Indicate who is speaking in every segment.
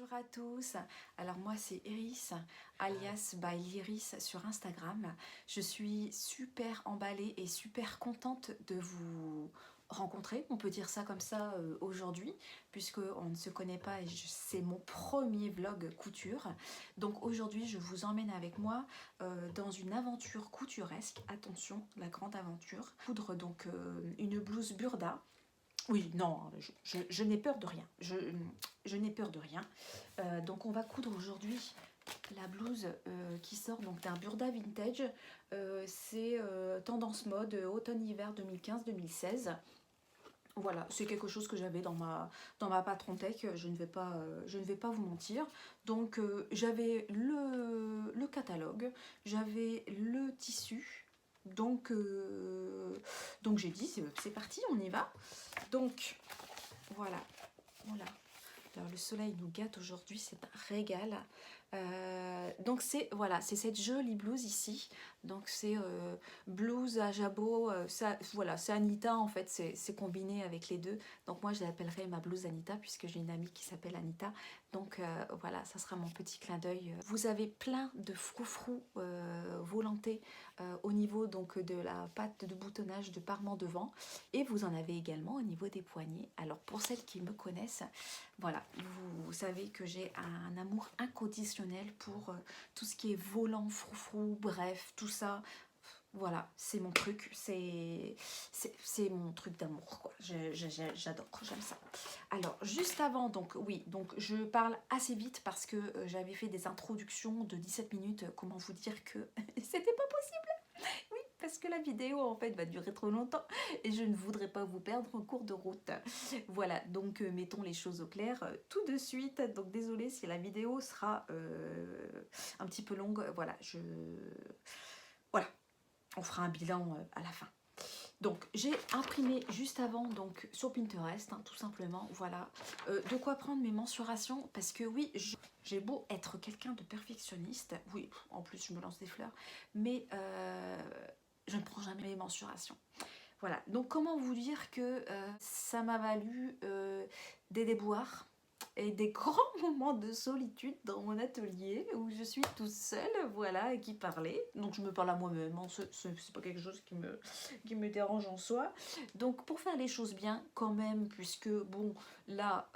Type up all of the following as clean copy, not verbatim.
Speaker 1: Bonjour à tous, alors moi c'est Iris, alias by Iris sur Instagram. Je suis super emballée et super contente de vous rencontrer, on peut dire ça comme ça aujourd'hui, puisqu'on ne se connaît pas et c'est mon premier vlog couture. Donc aujourd'hui je vous emmène avec moi dans une aventure couturesque, attention, la grande aventure. Coudre donc une blouse burda. Oui, non, je n'ai peur de rien. Je n'ai peur de rien. Donc on va coudre aujourd'hui la blouse qui sort donc d'un burda vintage. C'est tendance mode automne-hiver 2015-2016. Voilà, c'est quelque chose que j'avais dans ma Patron Tech, je ne vais pas vous mentir. Donc j'avais le catalogue, j'avais le tissu. Donc j'ai dit c'est parti, on y va. Donc voilà, voilà. Alors le soleil nous gâte aujourd'hui, c'est un régal. Donc c'est voilà, c'est cette jolie blouse ici. Donc c'est blouse à jabot, ça, voilà, c'est Anita en fait, c'est combiné avec les deux. Donc moi je l'appellerai ma blouse Anita puisque j'ai une amie qui s'appelle Anita. Donc voilà, ça sera mon petit clin d'œil. Vous avez plein de froufrous volantés au niveau donc de la patte de boutonnage de parement devant. Et vous en avez également au niveau des poignets. Alors pour celles qui me connaissent, voilà, vous savez que j'ai un amour inconditionnel pour tout ce qui est volant, froufrou, bref, tout ça. Voilà, c'est mon truc, c'est mon truc d'amour, quoi. J'adore, j'aime ça. Alors, juste avant, donc oui, donc je parle assez vite parce que j'avais fait des introductions de 17 minutes. Comment vous dire que c'était pas possible? Oui, parce que la vidéo en fait va durer trop longtemps et je ne voudrais pas vous perdre en cours de route. Voilà, donc mettons les choses au clair tout de suite. Donc désolée si la vidéo sera un petit peu longue. Voilà, voilà, on fera un bilan à la fin. Donc j'ai imprimé juste avant donc sur Pinterest, hein, tout simplement, voilà, de quoi prendre mes mensurations, parce que oui, j'ai beau être quelqu'un de perfectionniste, oui, en plus je me lance des fleurs, mais je ne prends jamais mes mensurations. Voilà, donc comment vous dire que ça m'a valu des déboires et des grands moments de solitude dans mon atelier où je suis toute seule, voilà, et qui parlait. Donc je me parle à moi-même, hein, c'est pas quelque chose qui me dérange en soi. Donc pour faire les choses bien quand même, puisque bon, là,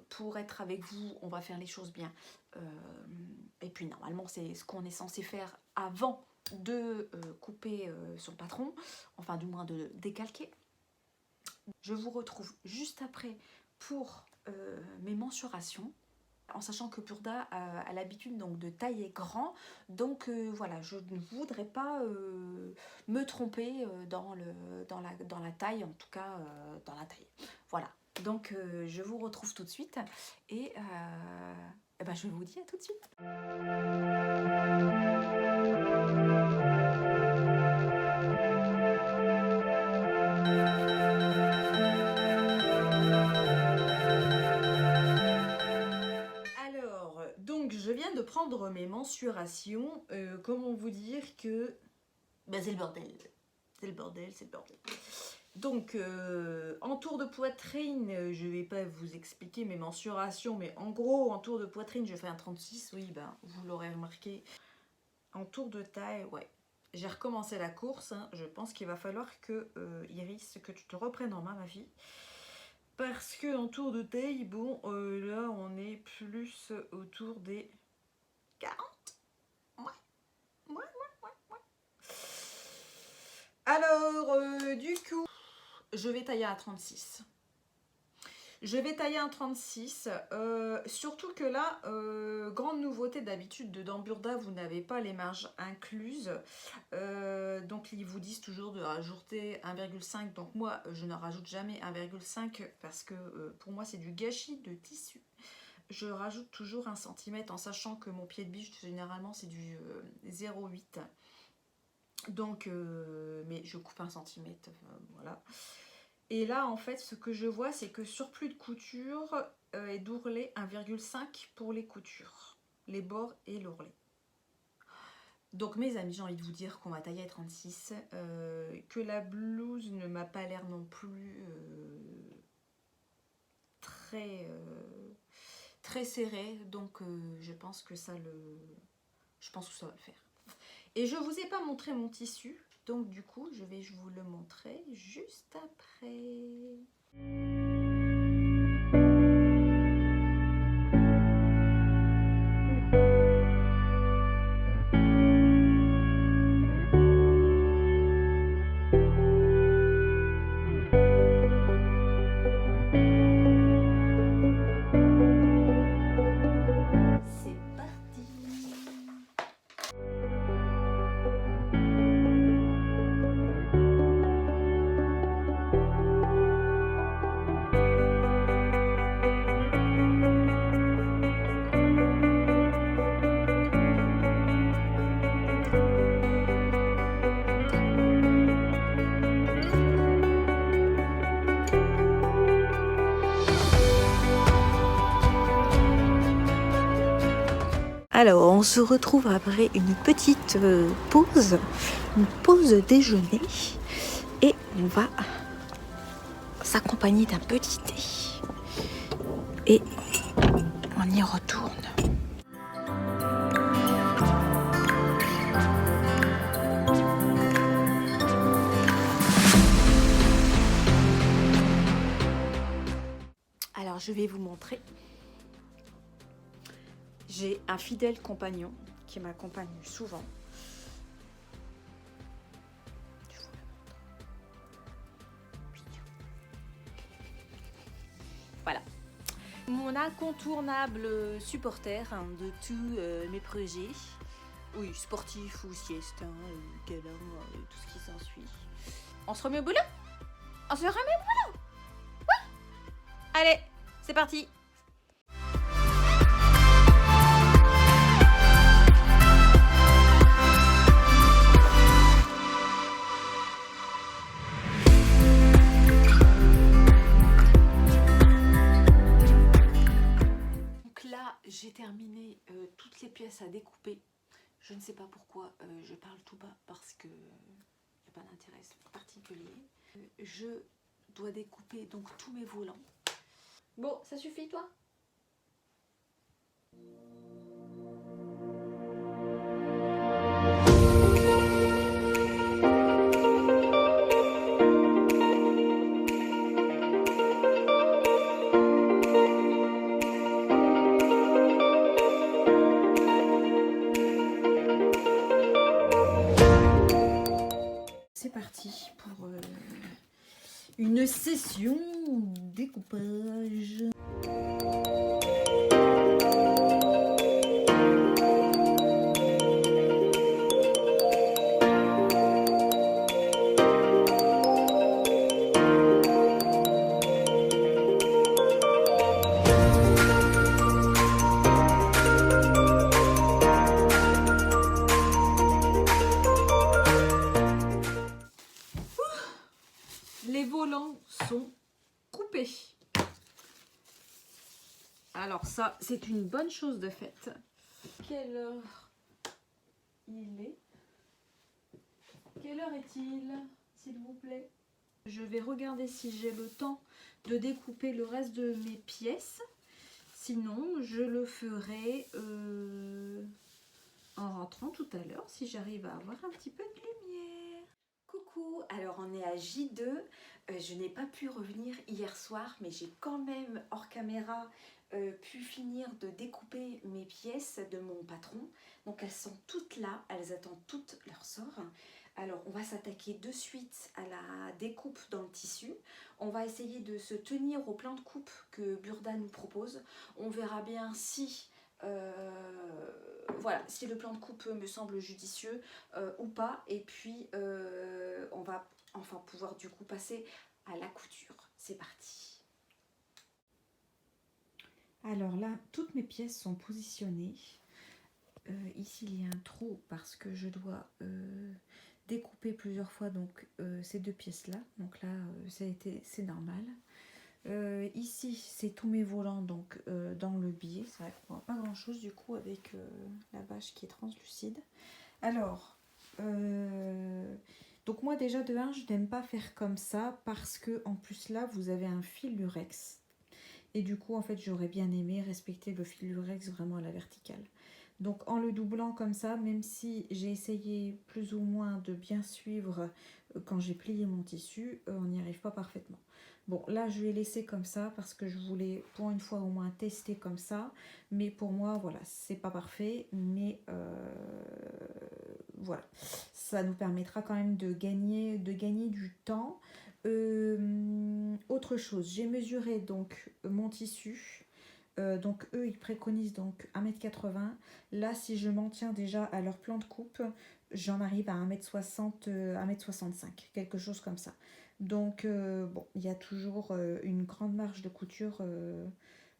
Speaker 1: pour être avec vous, on va faire les choses bien. Et puis normalement, c'est ce qu'on est censé faire avant de couper son patron, enfin du moins de décalquer. Je vous retrouve juste après pour mes mensurations, en sachant que Burda a l'habitude donc de tailler grand, donc voilà, je ne voudrais pas me tromper dans la taille, en tout cas dans la taille. Voilà, donc je vous retrouve tout de suite et ben, je vous dis à tout de suite. Alors, donc je viens de prendre mes mensurations. Comment vous dire que ben, c'est le bordel. C'est le bordel, c'est le bordel. Donc, en tour de poitrine, je vais pas vous expliquer mes mensurations, mais en gros, en tour de poitrine, je fais un 36, oui, ben, vous l'aurez remarqué. En tour de taille, ouais. J'ai recommencé la course, hein. Je pense qu'il va falloir que, Iris, que tu te reprennes en main, ma fille. Parce que en tour de taille, bon, là, on est plus autour des 40. Ouais. Alors, du coup, je vais tailler un 36. Je vais tailler un 36, surtout que là, grande nouveauté d'habitude, dans Burda, vous n'avez pas les marges incluses. Donc ils vous disent toujours de rajouter 1,5. Donc moi, je ne rajoute jamais 1,5 parce que pour moi, c'est du gâchis de tissu. Je rajoute toujours 1 cm en sachant que mon pied de biche, généralement, c'est du 0,8. Donc, mais je coupe 1 cm, voilà. Et là, en fait, ce que je vois, c'est que surplus de couture et d'ourlet 1,5 pour les coutures, les bords et l'ourlet. Donc, mes amis, j'ai envie de vous dire qu'on va tailler à 36, que la blouse ne m'a pas l'air non plus très très serré, donc je pense que ça va le faire. Et je vous ai pas montré mon tissu, donc du coup je vais vous le montrer juste après. C'est parti. Alors, on se retrouve après une petite pause, une pause déjeuner, et on va s'accompagner d'un petit thé. Et on y retourne. Alors, je vais vous montrer. J'ai un fidèle compagnon qui m'accompagne souvent. Voilà. Mon incontournable supporter de tous mes projets. Oui, sportif ou sieste, câlin, tout ce qui s'ensuit. On se remet au boulot? On se remet au boulot? Ouais. Allez, c'est parti. J'ai terminé toutes les pièces à découper. Je ne sais pas pourquoi je parle tout bas parce que il n'y a pas d'intérêt particulier. Je dois découper donc tous mes volants. Bon, ça suffit toi? C'est parti pour une session découpage. Les volants sont coupés. Alors ça, c'est une bonne chose de faite. Quelle heure il est? Quelle heure est-il, s'il vous plaît? Je vais regarder si j'ai le temps de découper le reste de mes pièces. Sinon, je le ferai en rentrant tout à l'heure, si j'arrive à avoir un petit peu de lumière. Coucou, alors on est à J2. Je n'ai pas pu revenir hier soir, mais j'ai quand même, hors caméra, pu finir de découper mes pièces de mon patron. Donc elles sont toutes là, elles attendent toutes leur sort. Alors on va s'attaquer de suite à la découpe dans le tissu. On va essayer de se tenir au plan de coupe que Burda nous propose. On verra bien si... voilà, si le plan de coupe me semble judicieux ou pas, et puis on va enfin pouvoir du coup passer à la couture. C'est parti. Alors là, toutes mes pièces sont positionnées. Ici il y a un trou parce que je dois découper plusieurs fois donc ces deux pièces là, donc là c'est normal. Ici c'est tous mes volants donc dans le biais, c'est vrai qu'on voit pas grand chose du coup avec la bâche qui est translucide. Alors donc moi déjà de 1 je n'aime pas faire comme ça parce que en plus là vous avez un fil lurex
Speaker 2: Et du coup, en fait, j'aurais bien aimé respecter le fil lurex vraiment à la verticale. Donc en le doublant comme ça, même si j'ai essayé plus ou moins de bien suivre quand j'ai plié mon tissu, on n'y arrive pas parfaitement. Bon, là je vais laisser comme ça parce que je voulais pour une fois au moins tester comme ça. Mais pour moi, voilà, c'est pas parfait, mais voilà. Ça nous permettra quand même de gagner du temps. Autre chose, j'ai mesuré donc mon tissu. Donc eux, ils préconisent donc 1,80 m. Là, si je m'en tiens déjà à leur plan de coupe, j'en arrive à 1,60 m, 1,65 m, quelque chose comme ça. Donc, bon, il y a toujours une grande marge de couture,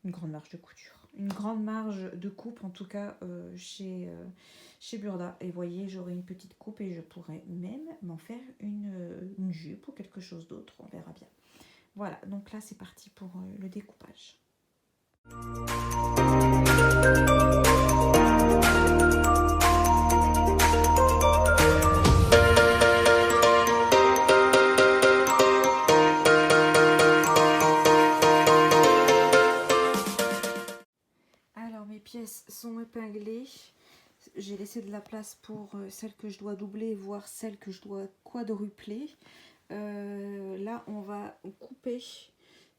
Speaker 2: une grande marge de coupe, en tout cas, chez Burda. Et vous voyez, j'aurai une petite coupe et je pourrais même m'en faire une jupe ou quelque chose d'autre, on verra bien. Voilà, donc là, c'est parti pour le découpage. Alors mes pièces sont épinglées. J'ai laissé de la place pour celles que je dois doubler, voire celles que je dois quadrupler. Là, on va couper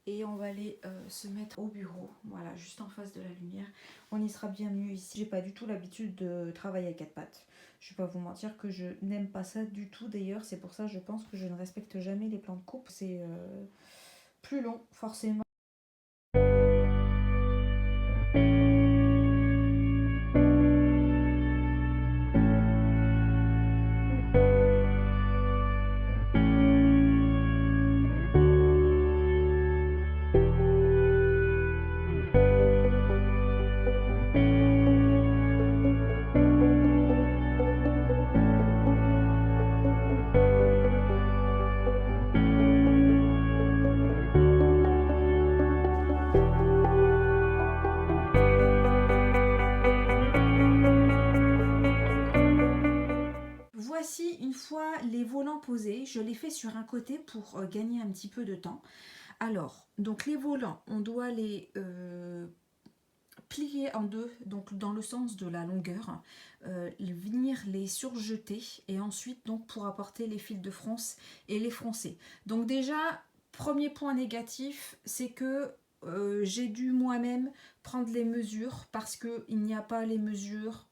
Speaker 2: et on va aller se mettre au bureau, voilà, juste en face de la lumière. On y sera bien mieux ici. J'ai pas du tout l'habitude de travailler à quatre pattes. Je vais pas vous mentir que je n'aime pas ça du tout. D'ailleurs, c'est pour ça je pense que je ne respecte jamais les plans de coupe. C'est plus long, forcément. Voici une fois les volants posés, je les fais sur un côté pour gagner un petit peu de temps. Alors, donc les volants, on doit les plier en deux, donc dans le sens de la longueur, venir les surjeter et ensuite donc pour apporter les fils de fronce et les froncer. Donc déjà, premier point négatif, c'est que j'ai dû moi-même prendre les mesures parce qu'il n'y a pas les mesures.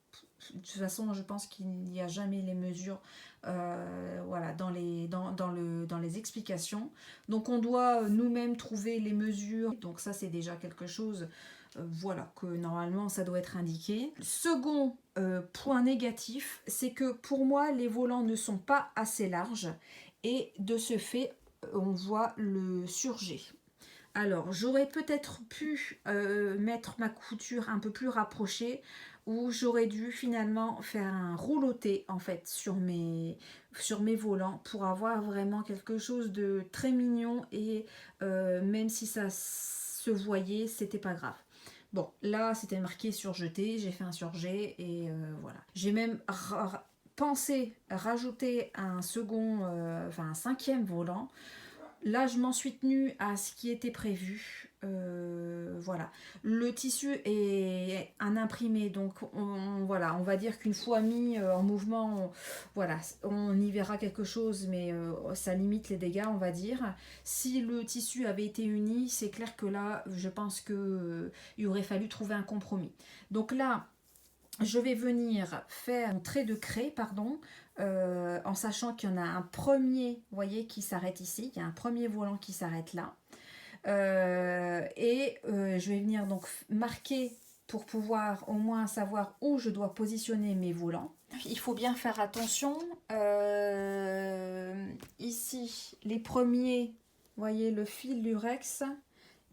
Speaker 2: De toute façon, je pense qu'il n'y a jamais les mesures voilà, dans les explications. Donc on doit nous-mêmes trouver les mesures. Donc ça, c'est déjà quelque chose voilà, que normalement ça doit être indiqué. Second point négatif, c'est que pour moi, les volants ne sont pas assez larges et de ce fait, on voit le surjet. Alors, j'aurais peut-être pu mettre ma couture un peu plus rapprochée ou j'aurais dû finalement faire un rouloté en fait sur mes volants pour avoir vraiment quelque chose de très mignon et même si ça se voyait, c'était pas grave. Bon, là, c'était marqué surjeté, j'ai fait un surjet et voilà. J'ai même pensé rajouter un second, enfin un cinquième volant. Là, je m'en suis tenue à ce qui était prévu. Voilà. Le tissu est un imprimé, donc voilà, on va dire qu'une fois mis en mouvement, voilà, on y verra quelque chose, mais ça limite les dégâts, on va dire. Si le tissu avait été uni, c'est clair que là, je pense qu'il aurait fallu trouver un compromis. Donc là, je vais venir faire un trait de craie, pardon, en sachant qu'il y en a un premier, vous voyez, qui s'arrête ici. Il y a un premier volant qui s'arrête là. Je vais venir donc marquer pour pouvoir au moins savoir où je dois positionner mes volants. Il faut bien faire attention. Ici, les premiers, vous voyez, le fil lurex,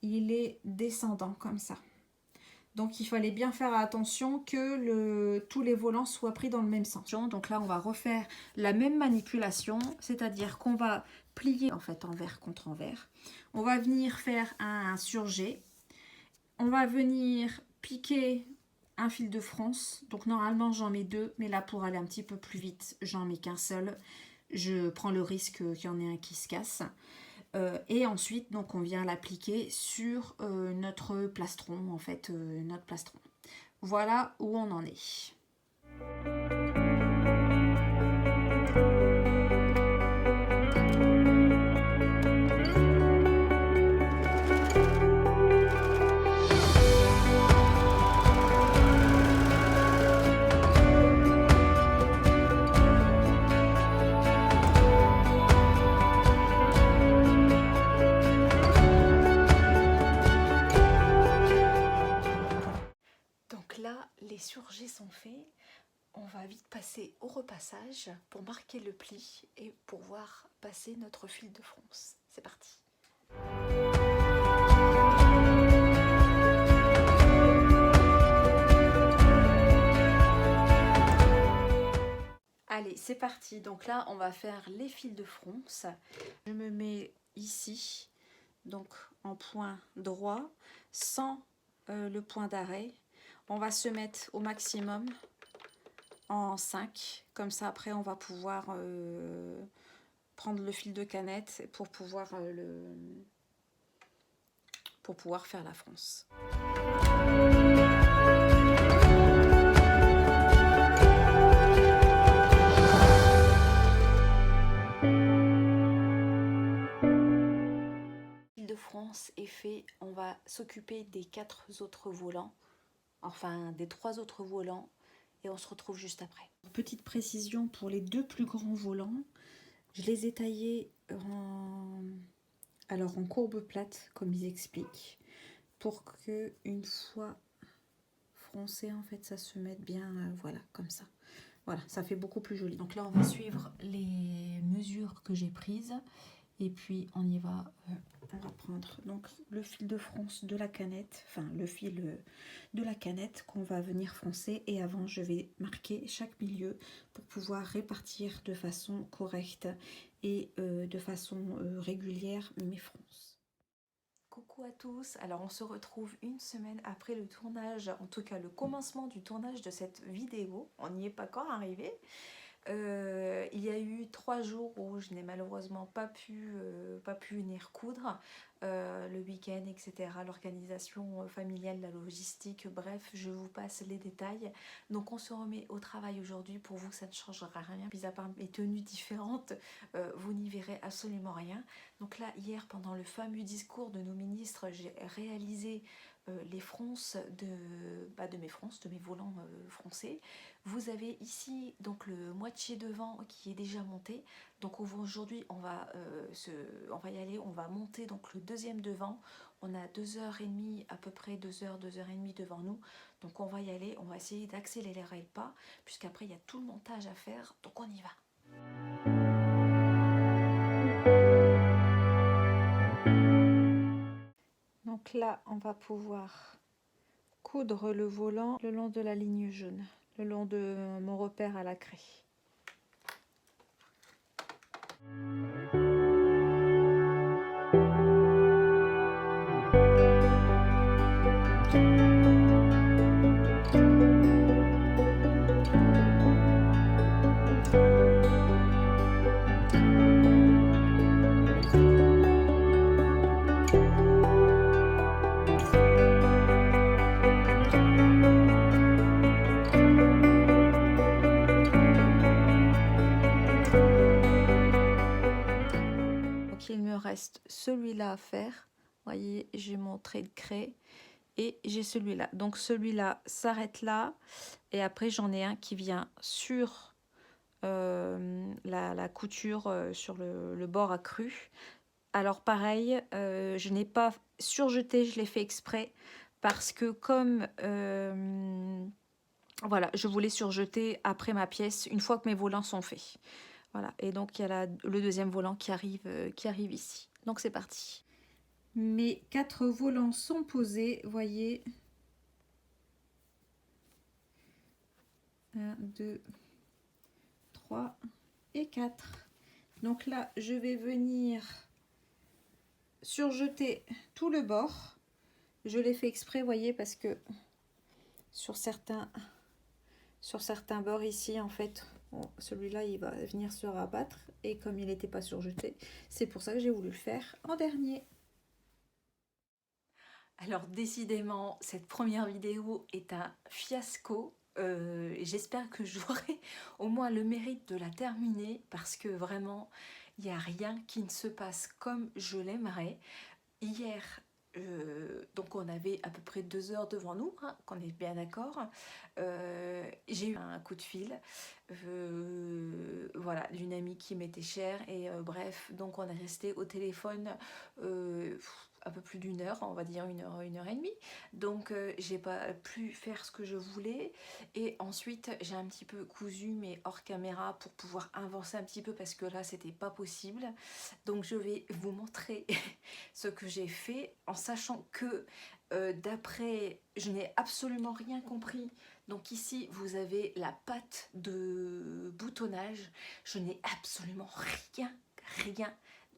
Speaker 2: il est descendant comme ça. Donc il fallait bien faire attention que tous les volants soient pris dans le même sens. Donc là on va refaire la même manipulation, c'est-à-dire qu'on va plier en fait envers contre envers. On va venir faire un surjet. On va venir piquer un fil de fronce. Donc normalement j'en mets deux, mais là pour aller un petit peu plus vite, j'en mets qu'un seul. Je prends le risque qu'il y en ait un qui se casse. Et ensuite, donc, on vient l'appliquer sur notre plastron, en fait, notre plastron. Voilà où on en est.
Speaker 1: Donc là, les surjets sont faits. On va vite passer au repassage pour marquer le pli et pouvoir passer notre fil de fronce. C'est parti. Allez, c'est parti. Donc là, on va faire les fils de fronce. Je me mets ici, donc en point droit, sans le point d'arrêt. On va se mettre au maximum en 5. Comme ça, après, on va pouvoir prendre le fil de canette pour pouvoir, faire la fronce. De France est fait, on va s'occuper des 4 autres volants, enfin des 3 autres volants, et on se retrouve juste après.
Speaker 2: Petite précision pour les 2 plus grands volants, je les ai taillés en courbe plate, comme ils expliquent, pour que une fois froncé, en fait, ça se mette bien, voilà, comme ça. Voilà, ça fait beaucoup plus joli. Donc là, on va suivre les mesures que j'ai prises. Et puis, on y va. On va prendre donc le fil de fronce de la canette. Enfin, le fil de la canette qu'on va venir froncer. Et avant, je vais marquer chaque milieu pour pouvoir répartir de façon correcte et de façon régulière mes fronces.
Speaker 1: Coucou à tous, alors on se retrouve une semaine après le tournage, en tout cas le commencement du tournage de cette vidéo, on n'y est pas encore arrivé. Il y a eu 3 jours où je n'ai malheureusement pas pu venir coudre, le week-end, etc., l'organisation familiale, la logistique, bref, je vous passe les détails. Donc on se remet au travail aujourd'hui. Pour vous, ça ne changera rien, mis à part mes tenues différentes, vous n'y verrez absolument rien. Donc là, hier, pendant le fameux discours de nos ministres, j'ai réalisé les fronces de mes volants froncés. Vous avez ici donc le moitié devant qui est déjà monté. Donc aujourd'hui on va y aller, on va monter donc le deuxième devant. On a 2h30 à peu près, 2h, 2h30 devant nous. Donc on va y aller, on va essayer d'accélérer le pas, puisqu'après il y a tout le montage à faire, donc on y va. Donc là, on va pouvoir coudre le volant le long de la ligne jaune, le long de mon repère à la craie. Il me reste celui-là à faire. Vous voyez, j'ai mon trait de craie et j'ai celui-là. Donc celui-là s'arrête là et après j'en ai un qui vient sur la couture, sur le bord accru. Alors pareil, je n'ai pas surjeté, je l'ai fait exprès parce que comme voilà, je voulais surjeter après ma pièce une fois que mes volants sont faits. Voilà, et donc il y a le deuxième volant qui arrive ici. Donc c'est parti.
Speaker 2: Mes 4 volants sont posés, voyez. 1, 2, 3 et 4. Donc là, je vais venir surjeter tout le bord. Je l'ai fait exprès, voyez, parce que sur certains bords ici, en fait, celui-là il va venir se rabattre et comme il n'était pas surjeté, c'est pour ça que j'ai voulu le faire en dernier.
Speaker 1: Alors décidément, cette première vidéo est un fiasco. J'espère que j'aurai au moins le mérite de la terminer parce que vraiment, il n'y a rien qui ne se passe comme je l'aimerais. Hier, donc on avait à peu près 2 heures devant nous, hein, qu'on est bien d'accord. J'ai eu un coup de fil, voilà, d'une amie qui m'était chère et bref, donc on est resté au téléphone un peu plus d'1 heure, on va dire 1 heure et demie. Donc j'ai pas pu faire ce que je voulais et ensuite j'ai un petit peu cousu mais hors caméra pour pouvoir avancer un petit peu parce que là c'était pas possible. Donc je vais vous montrer ce que j'ai fait en sachant que d'après, je n'ai absolument rien compris. Donc ici vous avez la patte de boutonnage, je n'ai absolument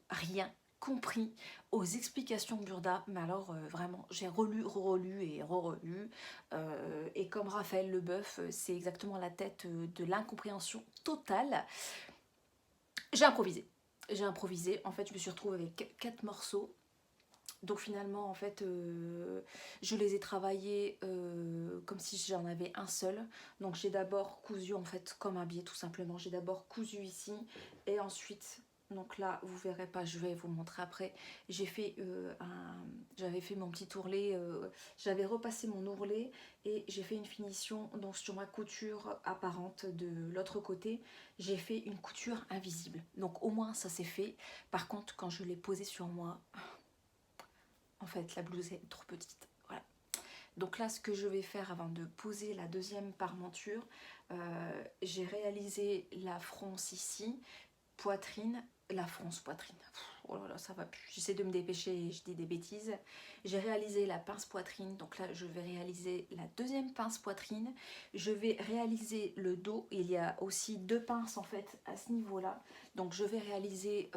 Speaker 1: rien compris aux explications de Burda, mais alors vraiment j'ai relu, relu et relu et comme Raphaël Leboeuf, c'est exactement la tête de l'incompréhension totale. J'ai improvisé, en fait je me suis retrouvée avec 4 morceaux. Donc finalement en fait je les ai travaillés comme si j'en avais un seul. Donc j'ai d'abord cousu en fait comme un biais tout simplement. J'ai d'abord cousu ici et ensuite, donc là vous verrez pas, je vais vous montrer après. J'ai fait j'avais fait mon petit ourlet, j'avais repassé mon ourlet et j'ai fait une finition donc sur ma couture apparente de l'autre côté. J'ai fait une couture invisible. Donc au moins ça c'est fait. Par contre quand je l'ai posé sur moi, en fait, la blouse est trop petite. Voilà. Donc là, ce que je vais faire avant de poser la deuxième parmenture, j'ai réalisé la fronce ici, poitrine, la fronce poitrine. Oh là là, ça va plus. J'essaie de me dépêcher et je dis des bêtises. J'ai réalisé la pince poitrine, donc là je vais réaliser la deuxième pince poitrine. Je vais réaliser le dos. Il y a aussi 2 pinces en fait à ce niveau-là. Donc je vais réaliser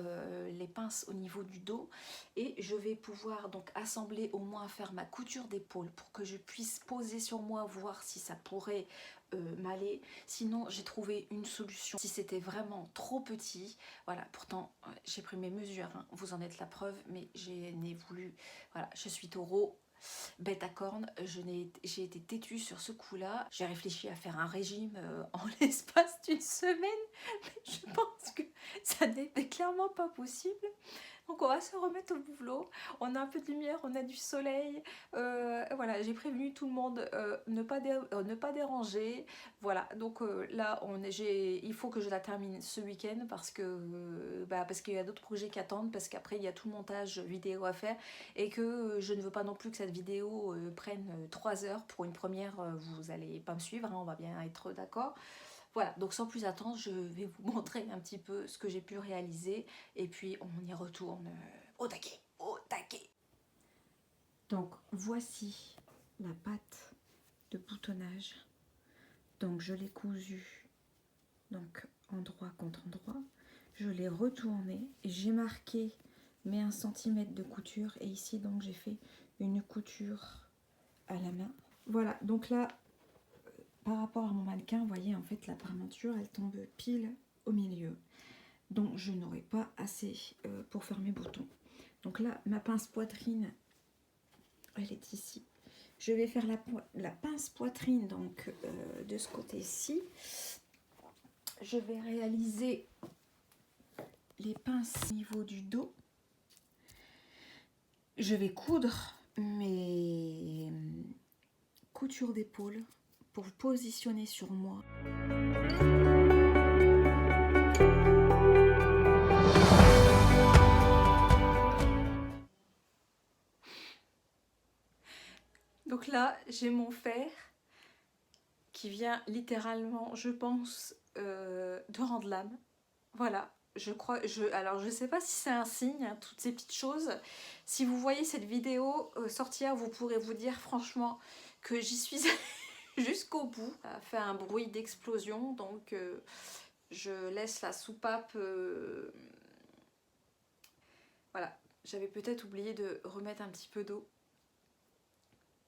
Speaker 1: les pinces au niveau du dos et je vais pouvoir donc assembler au moins faire ma couture d'épaule pour que je puisse poser sur moi, voir si ça pourrait m'aller. Sinon j'ai trouvé une solution si c'était vraiment trop petit. Voilà, pourtant j'ai pris mes mesures, hein, vous en êtes la preuve, mais j'ai voulu, voilà, je suis taureau, bête à cornes, j'ai été têtue sur ce coup-là. J'ai réfléchi à faire un régime en l'espace d'1 semaine, mais je pense que ça n'était clairement pas possible. Donc on va se remettre au boulot, on a un peu de lumière, on a du soleil, voilà, j'ai prévenu tout le monde, ne pas déranger, voilà, donc là il faut que je la termine ce week-end parce qu'il y a d'autres projets qui attendent, parce qu'après il y a tout le montage vidéo à faire et que je ne veux pas non plus que cette vidéo prenne 3 heures pour une première, vous allez pas me suivre, hein, on va bien être d'accord. Voilà, donc sans plus attendre, je vais vous montrer un petit peu ce que j'ai pu réaliser et puis on y retourne au taquet, au taquet.
Speaker 2: Donc voici la patte de boutonnage. Donc je l'ai cousue donc endroit contre endroit. Je l'ai retournée et j'ai marqué mes 1 cm de couture et ici donc j'ai fait une couture à la main. Voilà, donc là par rapport à mon mannequin, vous voyez en fait la parmenture elle tombe pile au milieu. Donc je n'aurai pas assez pour faire mes boutons. Donc là ma pince poitrine elle est ici. Je vais faire la pince poitrine donc de ce côté-ci. Je vais réaliser les pinces au niveau du dos. Je vais coudre mes coutures d'épaule pour positionner sur moi.
Speaker 1: Donc là, j'ai mon fer qui vient littéralement, je pense, de rendre l'âme. Voilà, je crois, alors je sais pas si c'est un signe, hein, toutes ces petites choses. Si vous voyez cette vidéo sortir, vous pourrez vous dire franchement que j'y suis jusqu'au bout. Ça a fait un bruit d'explosion, donc je laisse la soupape. Voilà, j'avais peut-être oublié de remettre un petit peu d'eau.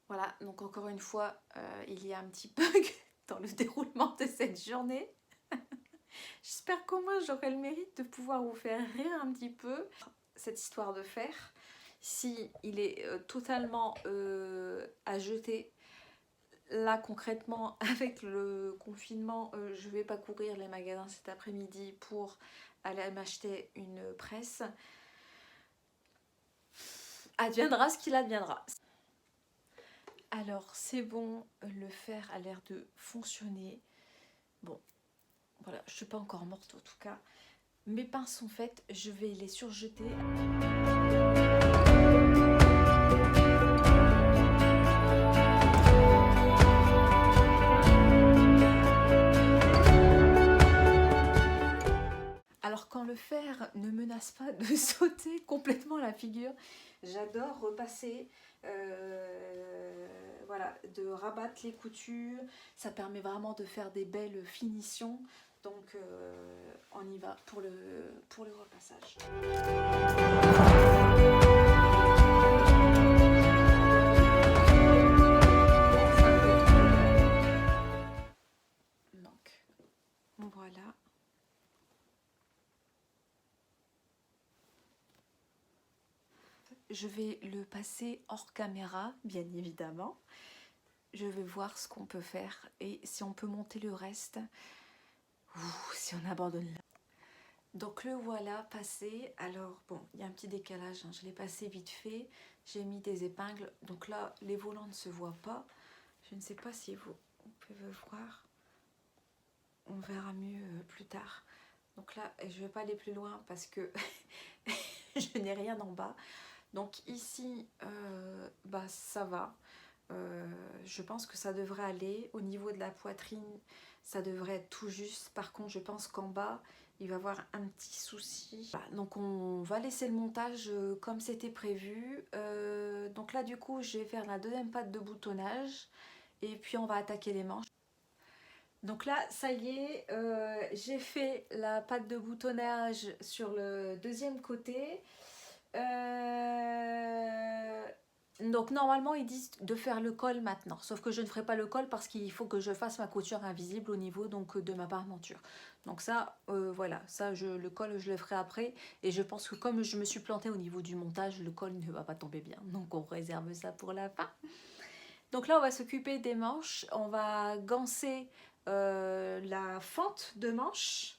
Speaker 1: Voilà, donc encore une fois, il y a un petit bug dans le déroulement de cette journée. J'espère qu'au moins j'aurai le mérite de pouvoir vous faire rire un petit peu. Cette histoire de fer, si il est totalement à jeter, là concrètement avec le confinement, je vais pas courir les magasins cet après-midi pour aller m'acheter une presse. Adviendra ce qu'il adviendra. Alors c'est bon, le fer a l'air de fonctionner. Bon, voilà, je suis pas encore morte en tout cas. Mes pinces sont faites, je vais les surjeter. Alors quand le fer ne menace pas de sauter complètement la figure, j'adore repasser, voilà, de rabattre les coutures. Ça permet vraiment de faire des belles finitions. Donc on y va pour le repassage. Donc voilà. Je vais le passer hors caméra, bien évidemment. Je vais voir ce qu'on peut faire et si on peut monter le reste ou si on abandonne là. Donc le voilà passé. Alors bon, il y a un petit décalage, hein. Je l'ai passé vite fait. J'ai mis des épingles. Donc là, les volants ne se voient pas. Je ne sais pas si vous pouvez voir. On verra mieux plus tard. Donc là, je ne vais pas aller plus loin parce que je n'ai rien en bas. Donc ici, bah, ça va. Je pense que ça devrait aller. Au niveau de la poitrine, ça devrait être tout juste. Par contre, je pense qu'en bas, il va y avoir un petit souci. Voilà, donc on va laisser le montage comme c'était prévu. Donc là, du coup, je vais faire la deuxième patte de boutonnage. Et puis, on va attaquer les manches. Donc là, ça y est, j'ai fait la patte de boutonnage sur le deuxième côté. Donc normalement ils disent de faire le col maintenant, sauf que je ne ferai pas le col parce qu'il faut que je fasse ma couture invisible au niveau donc de ma parmenture. Donc ça, voilà, ça le col je le ferai après et je pense que comme je me suis plantée au niveau du montage, le col ne va pas tomber bien. Donc on réserve ça pour la fin. Donc là on va s'occuper des manches, on va ganser la fente de manche.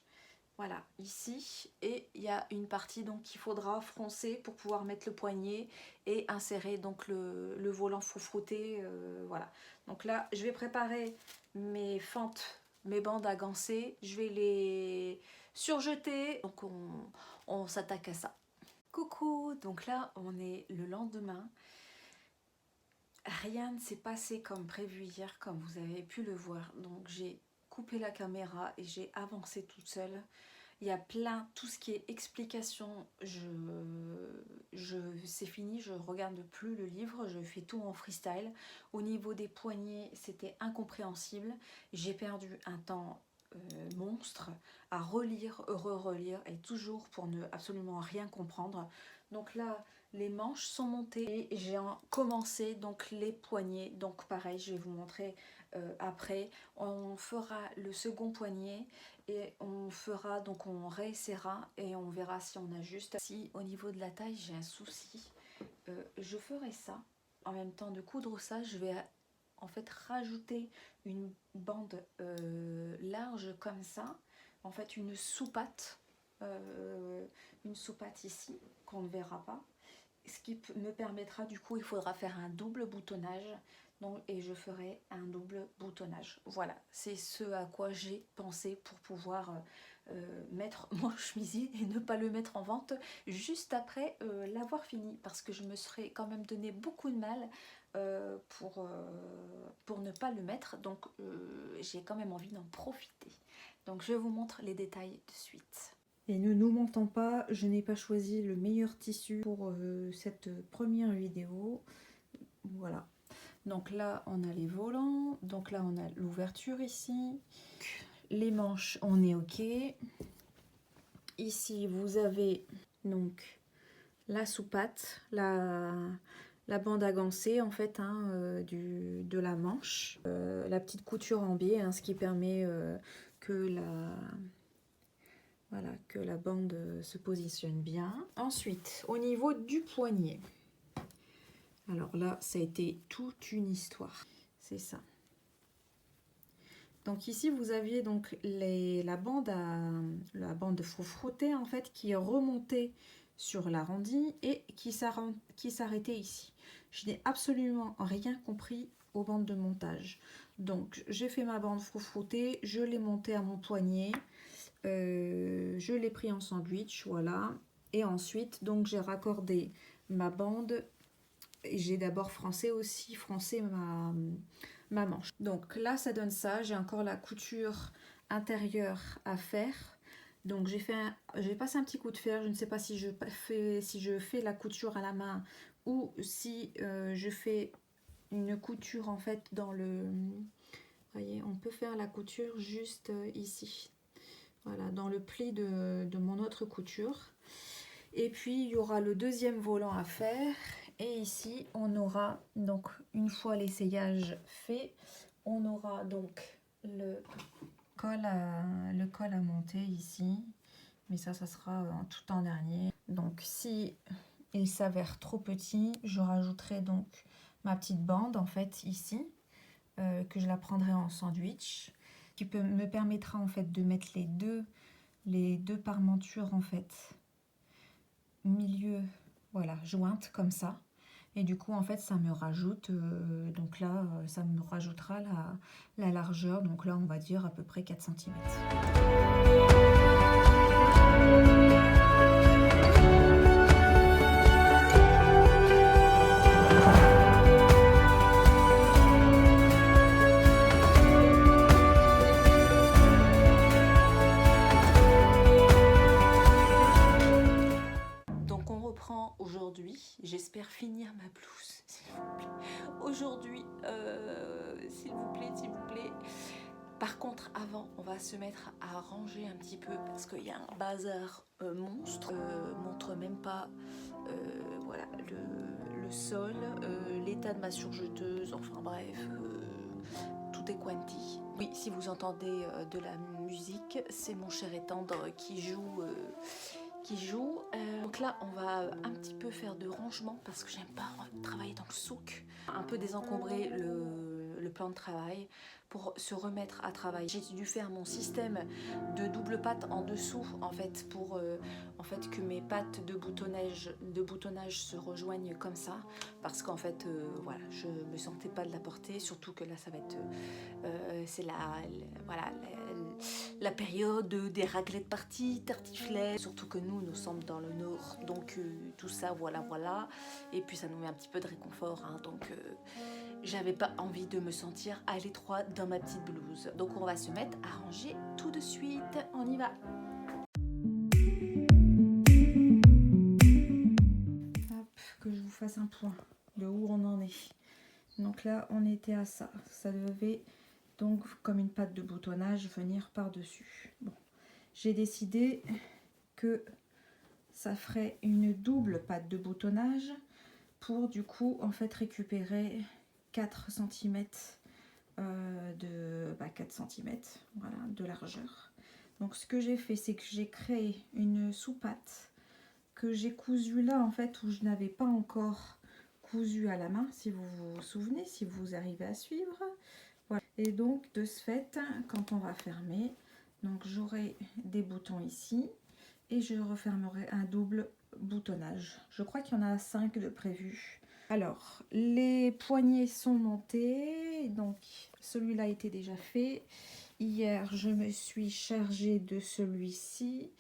Speaker 1: Voilà, ici, et il y a une partie donc qu'il faudra froncer pour pouvoir mettre le poignet et insérer donc le volant froufrouté, voilà. Donc là, je vais préparer mes fentes, mes bandes à ganser, je vais les surjeter, donc on s'attaque à ça. Coucou, donc là, on est le lendemain. Rien ne s'est passé comme prévu hier, comme vous avez pu le voir, donc j'ai coupé la caméra et j'ai avancé toute seule. Il y a plein, tout ce qui est explication, c'est fini, je ne regarde plus le livre, je fais tout en freestyle. Au niveau des poignets, c'était incompréhensible. J'ai perdu un temps monstre à relire, relire et toujours pour ne absolument rien comprendre. Donc là, les manches sont montées et j'ai commencé donc les poignets. Donc pareil, je vais vous montrer après. On fera le second poignet. Et on fera, donc on réessaiera et on verra si on ajuste. Si au niveau de la taille j'ai un souci, je ferai ça. En même temps de coudre ça, je vais en fait rajouter une bande large comme ça. En fait une sous-patte ici qu'on ne verra pas. Ce qui me permettra du coup, il faudra faire un double boutonnage. Donc, et je ferai un double boutonnage. Voilà, c'est ce à quoi j'ai pensé pour pouvoir mettre mon chemisier et ne pas le mettre en vente juste après l'avoir fini. Parce que je me serais quand même donné beaucoup de mal pour ne pas le mettre. Donc j'ai quand même envie d'en profiter. Donc je vous montre les détails de suite. Et ne nous mentons pas, je n'ai pas choisi le meilleur tissu pour cette première vidéo. Voilà. Donc là, on a les volants. Donc là, on a l'ouverture ici. Les manches, on est OK. Ici, vous avez donc la sous-patte, la bande à ganser en fait hein, de la manche. La petite couture en biais, hein, ce qui permet que
Speaker 2: Voilà, que la bande se positionne bien. Ensuite, au niveau du poignet. Alors là, ça a été toute une histoire. C'est ça. Donc ici, vous aviez donc la bande frottée en fait, qui est remontée sur l'arrondi et qui s'arrêtait ici. Je n'ai absolument rien compris aux bandes de montage. Donc j'ai fait ma bande frottée, je l'ai montée à mon poignet. Je l'ai pris en sandwich, voilà. Et ensuite, donc j'ai raccordé ma bande. J'ai d'abord froncé ma manche. Donc là, ça donne ça. J'ai encore la couture intérieure à faire. Donc j'ai passé un petit coup de fer. Je ne sais pas si je fais la couture à la main ou si je fais une couture en fait dans le... Vous voyez, on peut faire la couture juste ici. Voilà, dans le pli de mon autre couture. Et puis, il y aura le deuxième volant à faire. Et ici, on aura, donc, une fois l'essayage fait, on aura donc le col à monter ici. Mais ça sera tout en dernier. Donc, si il s'avère trop petit, je rajouterai donc ma petite bande, en fait, ici, que je la prendrai en sandwich, qui me permettra, en fait, de mettre les deux parmentures en fait milieu, voilà, jointes comme ça, et du coup en fait ça me rajoute donc là ça me rajoutera la largeur, donc là on va dire à peu près 4 cm.
Speaker 1: Aujourd'hui, j'espère finir ma blouse, s'il vous plaît. Aujourd'hui, s'il vous plaît. Par contre, avant, on va se mettre à ranger un petit peu parce qu'il y a un bazar monstre. Montre même pas voilà, le sol, l'état de ma surjeteuse, enfin bref, tout est quanti. Oui, si vous entendez de la musique, c'est mon cher et tendre qui joue. Donc là, on va un petit peu faire de rangement parce que j'aime pas travailler dans le souk. Un peu désencombrer le plan de travail pour se remettre à travailler. J'ai dû faire mon système de double patte en dessous en fait pour en fait que mes pattes de boutonnage se rejoignent comme ça parce qu'en fait voilà, je me sentais pas de la porter, surtout que là ça va être c'est voilà la période des raclettes parties, tartiflets, surtout que nous sommes dans le nord, donc tout ça voilà, et puis ça nous met un petit peu de réconfort, hein, donc j'avais pas envie de me sentir à l'étroit dans ma petite blouse. Donc on va se mettre à ranger tout de suite, on y va.
Speaker 2: Hop, que je vous fasse un point de où on en est. Donc là on était à ça, ça devait donc comme une patte de boutonnage venir par dessus. Bon, j'ai décidé que ça ferait une double patte de boutonnage pour du coup en fait récupérer 4 cm 4 cm voilà, de largeur. Donc ce que j'ai fait, c'est que j'ai créé une sous-patte que j'ai cousue là en fait où je n'avais pas encore cousu à la main, si vous vous souvenez, si vous arrivez à suivre. Voilà. Et donc de ce fait, quand on va fermer, donc j'aurai des boutons ici et je refermerai un double boutonnage. Je crois qu'il y en a 5 de prévus. Alors, les poignets sont montés, donc celui-là était déjà fait. Hier, je me suis chargée de celui-ci.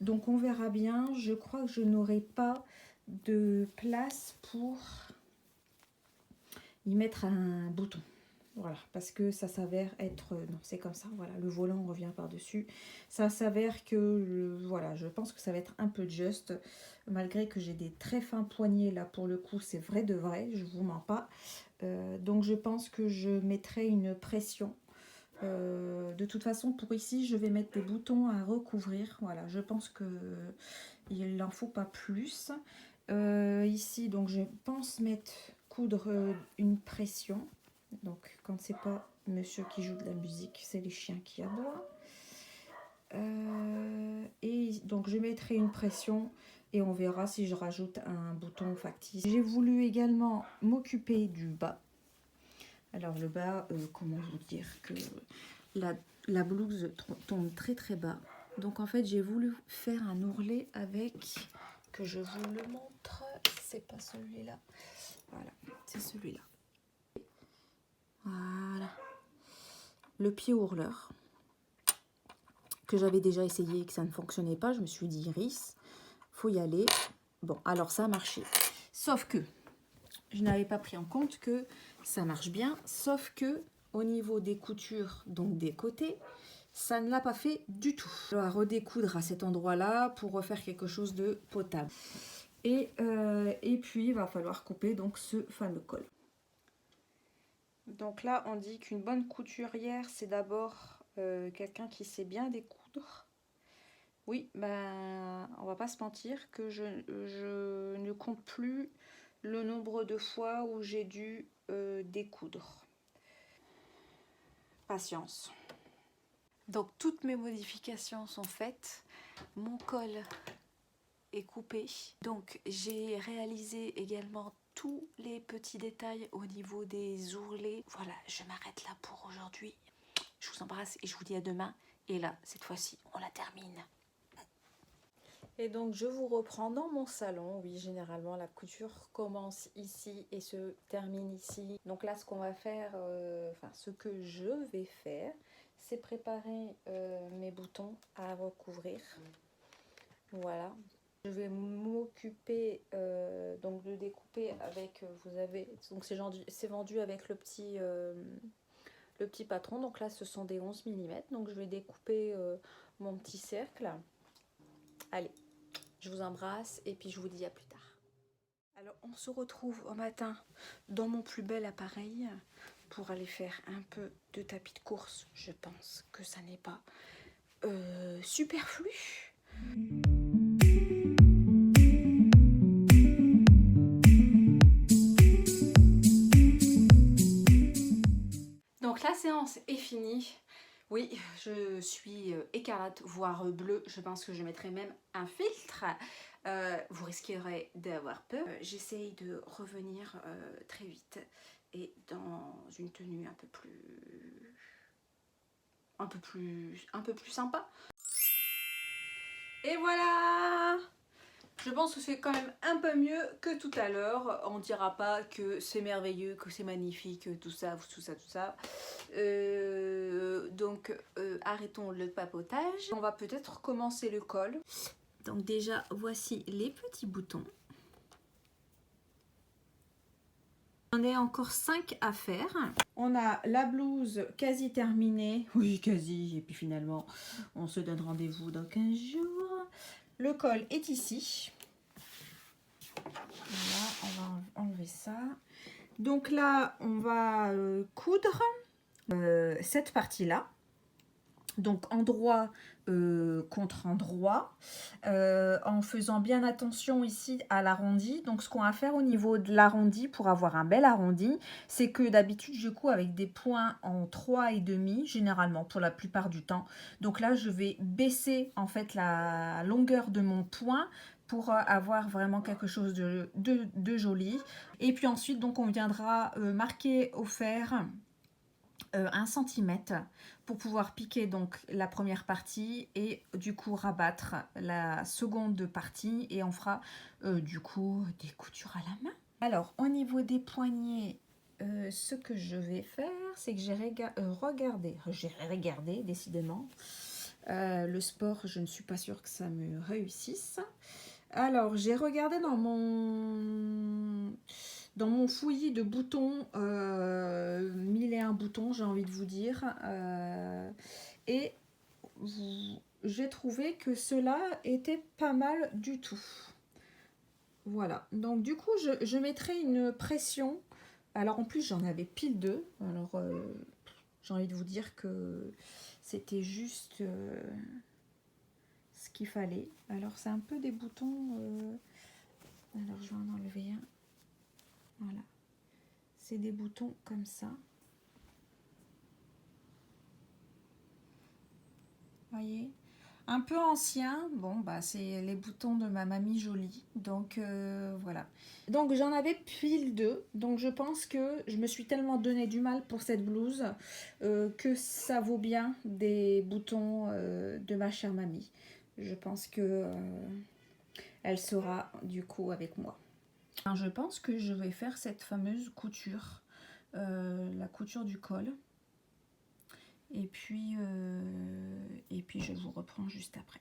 Speaker 2: Donc, on verra bien. Je crois que je n'aurai pas de place pour y mettre un bouton. Voilà, parce que ça s'avère être... non, c'est comme ça, voilà, le volant revient par-dessus. Ça s'avère que, voilà, je pense que ça va être un peu juste, malgré que j'ai des très fins poignets, là, pour le coup, c'est vrai de vrai, je vous mens pas. Donc, je pense que je mettrai une pression. De toute façon, pour ici, je vais mettre des boutons à recouvrir. Voilà, je pense que il n'en faut pas plus. Ici, donc, je pense coudre une pression. Donc, quand c'est pas monsieur qui joue de la musique, c'est les chiens qui aboient. Et donc je mettrai une pression et on verra si je rajoute un bouton factice. J'ai voulu également m'occuper du bas. Alors le bas, comment vous dire que la blouse tombe très très bas. Donc en fait j'ai voulu faire un ourlet avec, que je vous le montre, c'est pas celui-là. Voilà, c'est celui-là. Voilà. Le pied ourleur, que j'avais déjà essayé et que ça ne fonctionnait pas. Je me suis dit, Iris, faut y aller. Bon, alors ça a marché. Sauf que, je n'avais pas pris en compte que ça marche bien. Sauf que, au niveau des coutures, donc des côtés, ça ne l'a pas fait du tout. Je dois redécoudre à cet endroit-là pour refaire quelque chose de potable. Et puis, il va falloir couper donc ce fameux col. Donc là, on dit qu'une bonne couturière, c'est d'abord quelqu'un qui sait bien découdre. Oui, ben, on va pas se mentir que je ne compte plus le nombre de fois où j'ai dû découdre. Patience. Donc toutes mes modifications sont faites. Mon col est coupé. Donc j'ai réalisé également tous les petits détails au niveau des ourlets. Voilà, je m'arrête là pour aujourd'hui. Je vous embrasse et je vous dis à demain. Et là, cette fois-ci, on la termine. Et donc, je vous reprends dans mon salon. Oui, généralement, la couture commence ici et se termine ici. Donc là, ce qu'on va faire, enfin, ce que je vais faire, c'est préparer mes boutons à recouvrir. Voilà. Je vais m'occuper donc de découper avec, vous avez, donc c'est vendu avec le petit patron. Donc là, ce sont des 11 mm. Donc je vais découper mon petit cercle. Allez, je vous embrasse et puis je vous dis à plus tard. Alors, on se retrouve au matin dans mon plus bel appareil pour aller faire un peu de tapis de course. Je pense que ça n'est pas superflu. Donc la séance est finie. Oui, je suis écarlate, voire bleue. Je pense que je mettrai même un filtre. Vous risquerez d'avoir peur. J'essaye de revenir très vite et dans une tenue un peu plus sympa. Et voilà! Je pense que c'est quand même un peu mieux que tout à l'heure. On ne dira pas que c'est merveilleux, que c'est magnifique, tout ça. Donc arrêtons le papotage. On va peut-être commencer le col. Donc déjà, voici les petits boutons. On est encore 5 à faire. On a la blouse quasi terminée. Oui, quasi. Et puis finalement, on se donne rendez-vous dans 15 jours. Le col est ici. Voilà, on va enlever ça. Donc là, on va coudre cette partie-là. Donc endroit contre endroit, en faisant bien attention ici à l'arrondi. Donc ce qu'on va faire au niveau de l'arrondi pour avoir un bel arrondi, c'est que d'habitude je couds avec des points en 3,5 généralement pour la plupart du temps. Donc là je vais baisser en fait la longueur de mon point pour avoir vraiment quelque chose de joli. Et puis ensuite donc on viendra marquer au fer 1 cm pour pouvoir piquer donc la première partie et du coup rabattre la seconde partie et on fera du coup des coutures à la main. Alors au niveau des poignets, ce que je vais faire, c'est que j'ai regardé décidément le sport. Je ne suis pas sûre que ça me réussisse. Alors j'ai regardé dans mon fouillis de boutons, 1001 boutons, j'ai envie de vous dire. Et j'ai trouvé que cela était pas mal du tout. Voilà. Donc du coup, je mettrai une pression. Alors en plus, j'en avais pile 2. Alors j'ai envie de vous dire que c'était juste ce qu'il fallait. Alors c'est un peu des boutons. Alors je vais en enlever un. Voilà, c'est des boutons comme ça. Voyez, un peu ancien. Bon, bah c'est les boutons de ma mamie Jolie. Donc voilà. Donc j'en avais pile deux. Donc je pense que je me suis tellement donné du mal pour cette blouse que ça vaut bien des boutons de ma chère mamie. Je pense que elle sera du coup avec moi. Alors, je pense que je vais faire cette fameuse couture, la couture du col. Et puis je vous reprends juste après.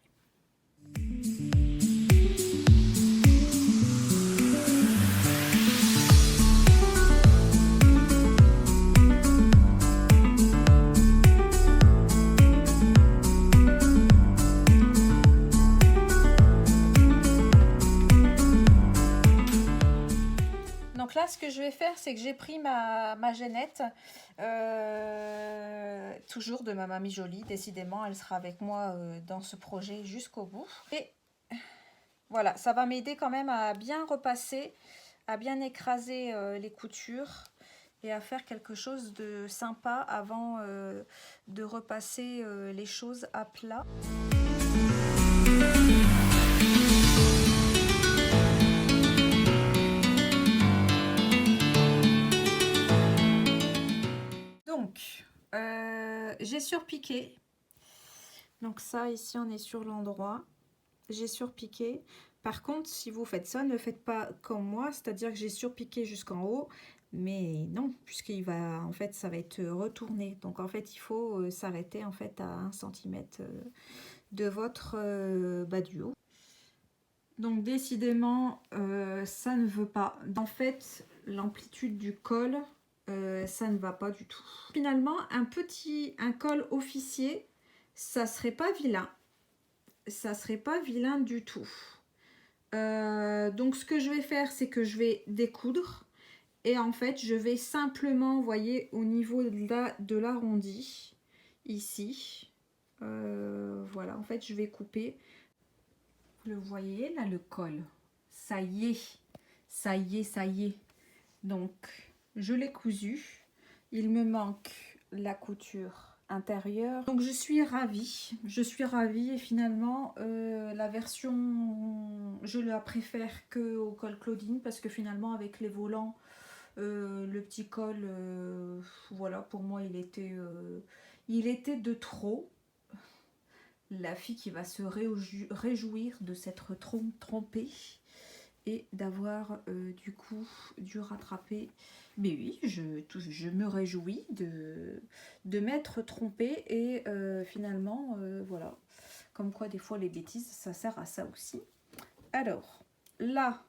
Speaker 2: Donc là, ce que je vais faire, c'est que j'ai pris ma Jeannette, toujours de ma mamie Jolie. Décidément, elle sera avec moi dans ce projet jusqu'au bout. Et voilà, ça va m'aider quand même à bien repasser, à bien écraser les coutures et à faire quelque chose de sympa avant de repasser les choses à plat. Donc, j'ai surpiqué. Donc ça, ici, on est sur l'endroit. J'ai surpiqué. Par contre, si vous faites ça, ne faites pas comme moi, c'est-à-dire que j'ai surpiqué jusqu'en haut. Mais non, puisqu'il va, en fait, ça va être retourné. Donc, en fait, il faut s'arrêter en fait à 1 cm de votre bas du haut. Donc, décidément, ça ne veut pas. En fait, l'amplitude du col, ça ne va pas du tout. Finalement, un col officier, ça serait pas vilain. Ça serait pas vilain du tout. Donc, ce que je vais faire, c'est que je vais découdre. Et en fait, je vais simplement, vous voyez, au niveau de l'arrondi, ici, voilà, en fait, je vais couper. Vous le voyez, là, le col. Ça y est, ça y est, ça y est. Donc, je l'ai cousu. Il me manque la couture intérieure. Donc, je suis ravie. Je suis ravie et finalement, la version, je la préfère qu'au col Claudine parce que finalement, avec les volants, le petit col, voilà, pour moi, il était de trop. La fille qui va se réjouir de s'être trompée et d'avoir du coup dû rattraper. Mais oui, je me réjouis de m'être trompée et finalement, voilà. Comme quoi, des fois, les bêtises, ça sert à ça aussi. Alors, là,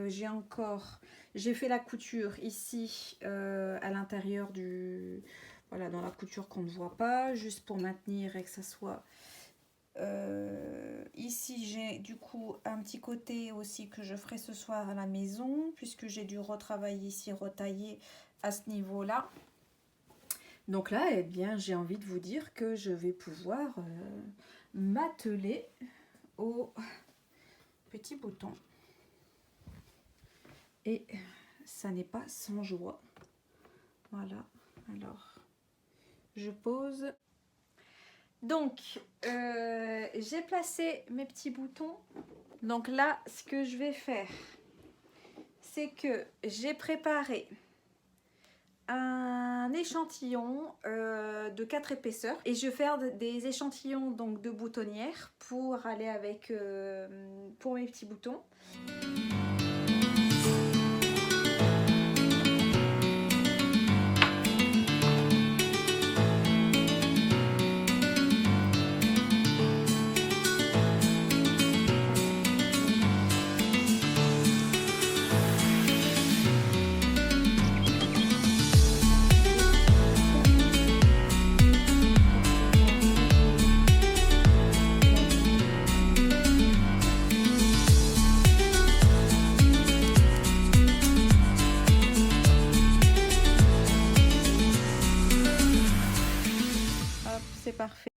Speaker 2: j'ai fait la couture ici à l'intérieur du... Voilà, dans la couture qu'on ne voit pas, juste pour maintenir et que ça soit... ici, j'ai du coup un petit côté aussi que je ferai ce soir à la maison, puisque j'ai dû retravailler ici, retailler à ce niveau-là. Donc là, eh bien, j'ai envie de vous dire que je vais pouvoir m'atteler aux petits boutons. Et ça n'est pas sans joie. Voilà, alors je pose. Donc, j'ai placé mes petits boutons. Donc là, ce que je vais faire, c'est que j'ai préparé un échantillon de 4 épaisseurs. Et je vais faire des échantillons donc, de boutonnières pour aller avec, pour mes petits boutons. C'est parfait.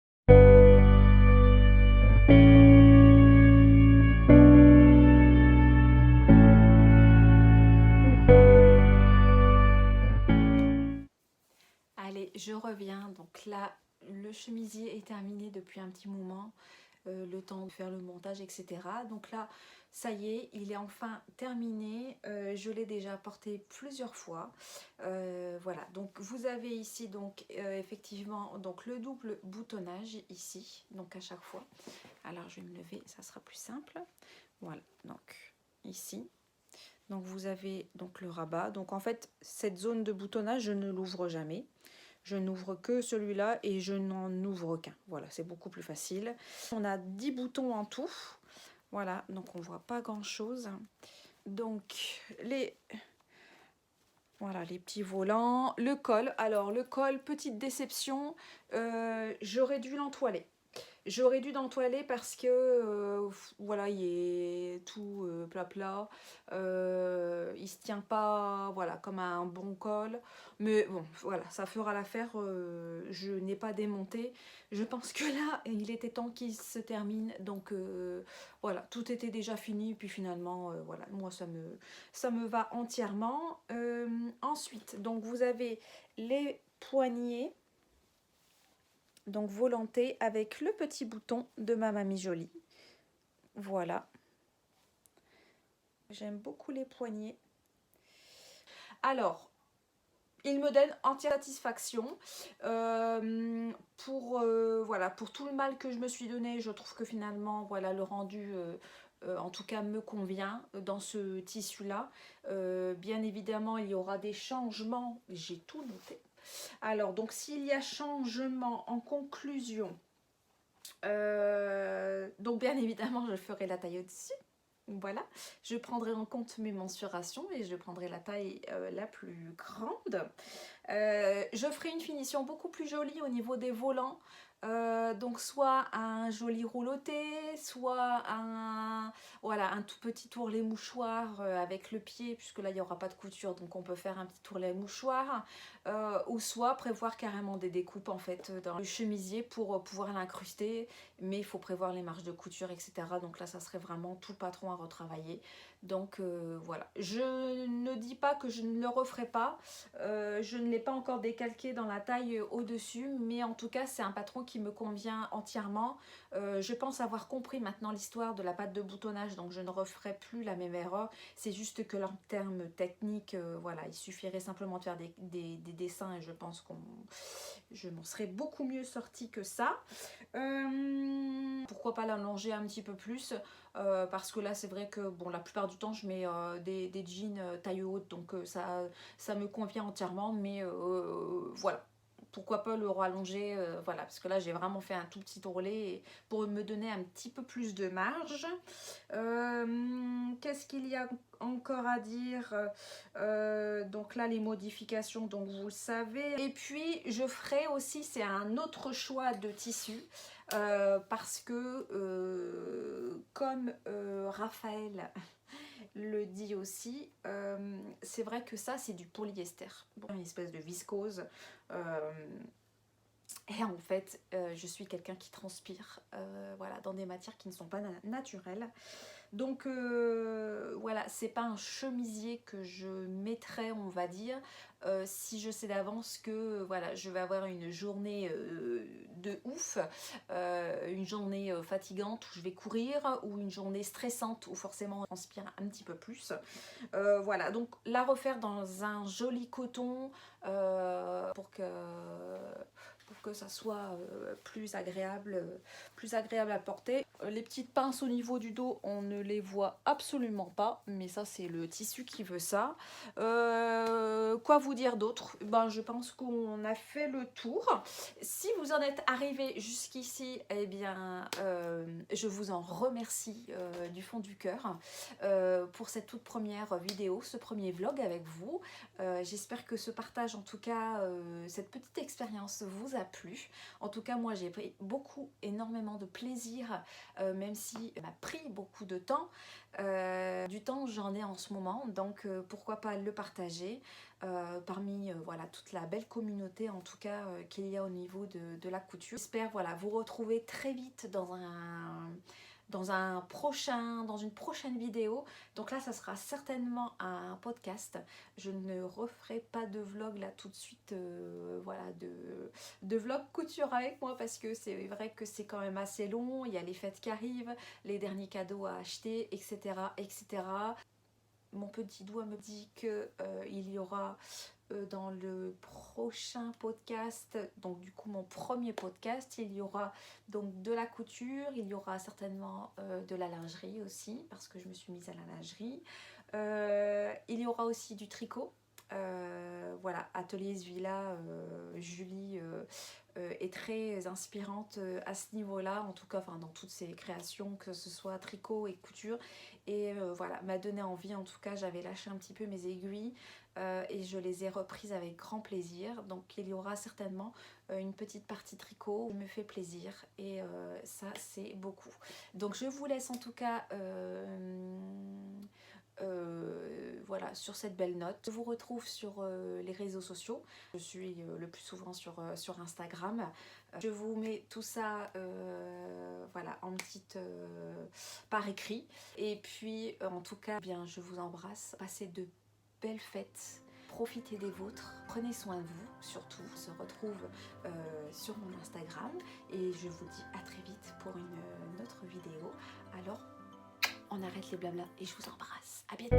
Speaker 2: Allez, je reviens. Donc là, le chemisier est terminé depuis un petit moment.
Speaker 1: le temps de faire le montage, etc. Donc là, ça y est, il est enfin terminé. Je l'ai déjà porté plusieurs fois. Voilà, donc vous avez ici donc effectivement donc le double boutonnage ici, donc à chaque fois. Alors je vais me lever, ça sera plus simple. Voilà, donc ici. Donc vous avez donc le rabat. Donc en fait, cette zone de boutonnage, je ne l'ouvre jamais. Je n'ouvre que celui-là et je n'en ouvre qu'un. Voilà, c'est beaucoup plus facile. On a 10 boutons en tout. Voilà, donc on voit pas grand-chose. Donc voilà, les petits volants. Le col. Alors le col, petite déception, j'aurais dû l'entoiler. J'aurais dû l'entoiler parce que voilà, il est tout plat plat. Il se tient pas voilà, comme un bon col. Mais bon, voilà, ça fera l'affaire. Je n'ai pas démonté. Je pense que là, il était temps qu'il se termine. Donc voilà, tout était déjà fini. Puis finalement, voilà, moi, ça me va entièrement. Ensuite, donc vous avez les poignets. Donc volanté avec le petit bouton de ma mamie jolie. Voilà. J'aime beaucoup les poignets. Alors, il me donne entière satisfaction. Voilà, pour tout le mal que je me suis donné, je trouve que finalement, voilà, le rendu... en tout cas me convient dans ce tissu là. Bien évidemment il y aura des changements, j'ai tout noté. Alors donc s'il y a changement en conclusion, donc bien évidemment je ferai la taille au-dessus. Voilà, je prendrai en compte mes mensurations et je prendrai la taille la plus grande. Je ferai une finition beaucoup plus jolie au niveau des volants. Donc soit un joli rouloté, soit voilà, un tout petit tourlet mouchoir avec le pied, puisque là il n'y aura pas de couture, donc on peut faire un petit tourlet mouchoir, ou soit prévoir carrément des découpes en fait dans le chemisier pour pouvoir l'incruster, mais il faut prévoir les marges de couture, etc. Donc là ça serait vraiment tout le patron à retravailler. Donc voilà, je ne dis pas que je ne le referai pas, je ne l'ai pas encore décalqué dans la taille au-dessus, mais en tout cas c'est un patron qui me convient entièrement. Je pense avoir compris maintenant l'histoire de la patte de boutonnage, donc je ne referai plus la même erreur. C'est juste que en termes techniques, voilà, il suffirait simplement de faire des dessins et je pense que je m'en serais beaucoup mieux sortie que ça. Pourquoi pas l'allonger un petit peu plus, parce que là c'est vrai que bon, la plupart du temps je mets des jeans taille haute, donc ça me convient entièrement, mais voilà, pourquoi pas le rallonger, voilà, parce que là j'ai vraiment fait un tout petit tourlet pour me donner un petit peu plus de marge. Qu'est-ce qu'il y a encore à dire? Donc là les modifications, donc vous le savez, et puis je ferai aussi, c'est un autre choix de tissu, parce que comme Raphaël le dit aussi, c'est vrai que ça c'est du polyester, bon, une espèce de viscose, et en fait je suis quelqu'un qui transpire voilà, dans des matières qui ne sont pas naturelles. Donc voilà, c'est pas un chemisier que je mettrais, on va dire, si je sais d'avance que voilà, je vais avoir une journée de ouf, une journée fatigante où je vais courir, ou une journée stressante où forcément on transpire un petit peu plus. Voilà, donc la refaire dans un joli coton pour que ça soit plus agréable à porter. Les petites pinces au niveau du dos, on ne les voit absolument pas, mais ça c'est le tissu qui veut ça. Quoi vous dire d'autre? Ben, je pense qu'on a fait le tour. Si vous en êtes arrivé jusqu'ici, eh bien je vous en remercie du fond du cœur pour cette toute première vidéo, ce premier vlog avec vous. J'espère que ce partage, en tout cas cette petite expérience vous a plu. En tout cas moi j'ai pris énormément de plaisir, même si ça m'a pris beaucoup de temps. Du temps j'en ai en ce moment, donc pourquoi pas le partager parmi voilà, toute la belle communauté en tout cas qu'il y a au niveau de la couture. J'espère voilà, vous retrouver très vite dans une prochaine vidéo. Donc là, ça sera certainement un podcast. Je ne referai pas de vlog là tout de suite, voilà, de vlog couture avec moi, parce que c'est vrai que c'est quand même assez long. Il y a les fêtes qui arrivent, les derniers cadeaux à acheter, etc., etc. Mon petit doigt me dit que il y aura dans le prochain podcast, donc du coup mon premier podcast, il y aura donc de la couture, il y aura certainement de la lingerie aussi, parce que je me suis mise à la lingerie. Il y aura aussi du tricot. Voilà, Atelier Villa, Julie est très inspirante à ce niveau-là, en tout cas dans toutes ses créations, que ce soit tricot et couture. Et voilà, m'a donné envie, en tout cas j'avais lâché un petit peu mes aiguilles et je les ai reprises avec grand plaisir. Donc il y aura certainement une petite partie tricot qui me fait plaisir, et ça c'est beaucoup. Donc je vous laisse en tout cas voilà, sur cette belle note. Je vous retrouve sur les réseaux sociaux. Je suis le plus souvent sur Instagram. Je vous mets tout ça voilà, en petite par écrit. Et puis en tout cas, bien, je vous embrasse. Passez de belles fêtes. Profitez des vôtres. Prenez soin de vous surtout. On se retrouve sur mon Instagram. Et je vous dis à très vite pour une autre vidéo. Alors, on arrête les blablas et je vous embrasse. À bientôt.